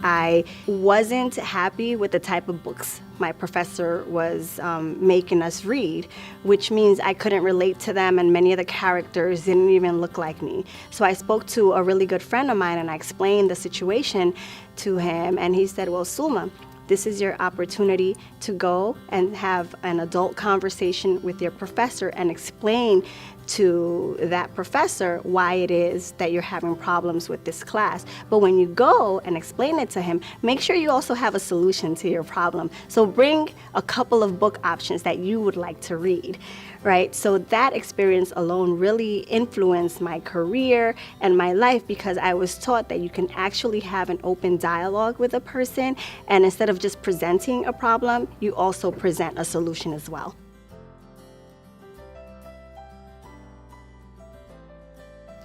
I wasn't happy with the type of books my professor was making us read, which means I couldn't relate to them, and many of the characters didn't even look like me. So I spoke to a really good friend of mine and I explained the situation to him, and he said, well, Sulma, this is your opportunity to go and have an adult conversation with your professor and explain to that professor why it is that you're having problems with this class. But when you go and explain it to him, make sure you also have a solution to your problem. So bring a couple of book options that you would like to read, right? So that experience alone really influenced my career and my life, because I was taught that you can actually have an open dialogue with a person, and instead of just presenting a problem, you also present a solution as well.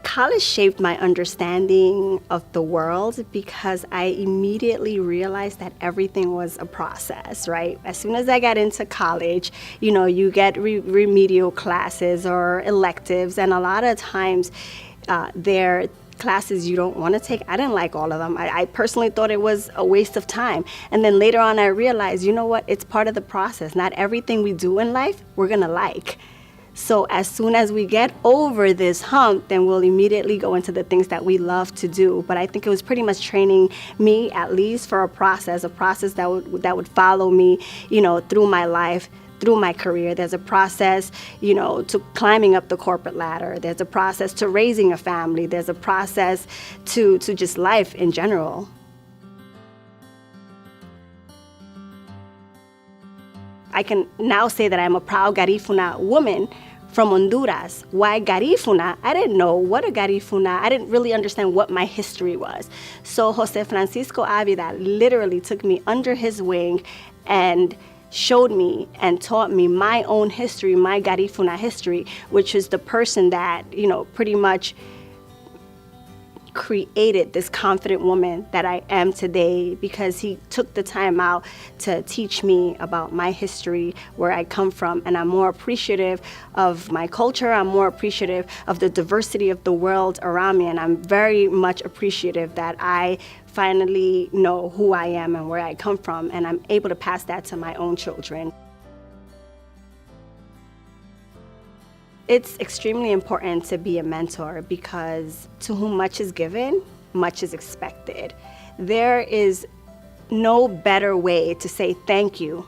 College shaped my understanding of the world because I immediately realized that everything was a process, right? As soon as I got into college, you get remedial classes or electives, and a lot of times they're classes you don't want to take. I didn't like all of them. I personally thought it was a waste of time. And then later on I realized, you know what? It's part of the process. Not everything we do in life we're going to like. So as soon as we get over this hump, then we'll immediately go into the things that we love to do. But I think it was pretty much training me, at least, for a process that would follow me, through my life, through my career. There's a process, to climbing up the corporate ladder. There's a process to raising a family. There's a process to just life in general. I can now say that I'm a proud Garifuna woman from Honduras. Why Garifuna? I didn't know what a Garifuna. I didn't really understand what my history was. So Jose Francisco Avida literally took me under his wing and showed me and taught me my own history, my Garifuna history, which is the person that, pretty much created this confident woman that I am today, because he took the time out to teach me about my history, where I come from, and I'm more appreciative of my culture. I'm more appreciative of the diversity of the world around me, and I'm very much appreciative that I finally know who I am and where I come from, and I'm able to pass that to my own children. It's extremely important to be a mentor, because to whom much is given, much is expected. There is no better way to say thank you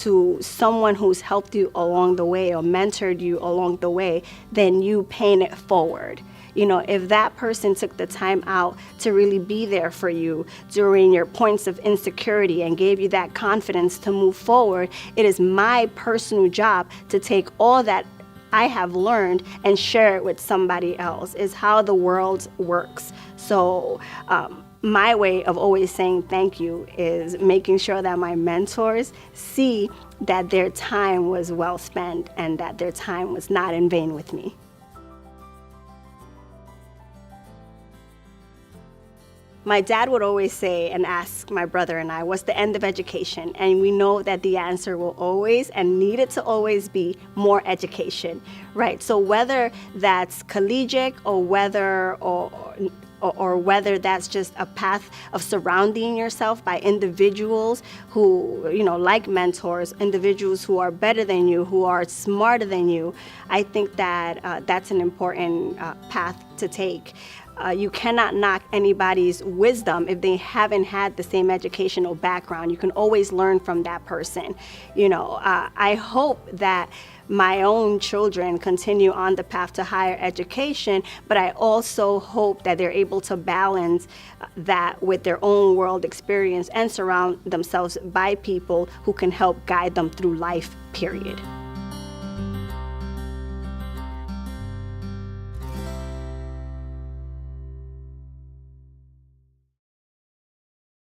to someone who's helped you along the way or mentored you along the way than you paying it forward. If that person took the time out to really be there for you during your points of insecurity and gave you that confidence to move forward, it is my personal job to take all that I have learned and share it with somebody else. Is how the world works. So my way of always saying thank you is making sure that my mentors see that their time was well spent and that their time was not in vain with me. My dad would always say and ask my brother and I, what's the end of education? And we know that the answer will always and needed to always be more education, right? So whether that's collegiate or whether that's just a path of surrounding yourself by individuals who, like mentors, individuals who are better than you, who are smarter than you, I think that that's an important path to take. You cannot knock anybody's wisdom if they haven't had the same educational background. You can always learn from that person. I hope that my own children continue on the path to higher education, but I also hope that they're able to balance that with their own world experience and surround themselves by people who can help guide them through life, period.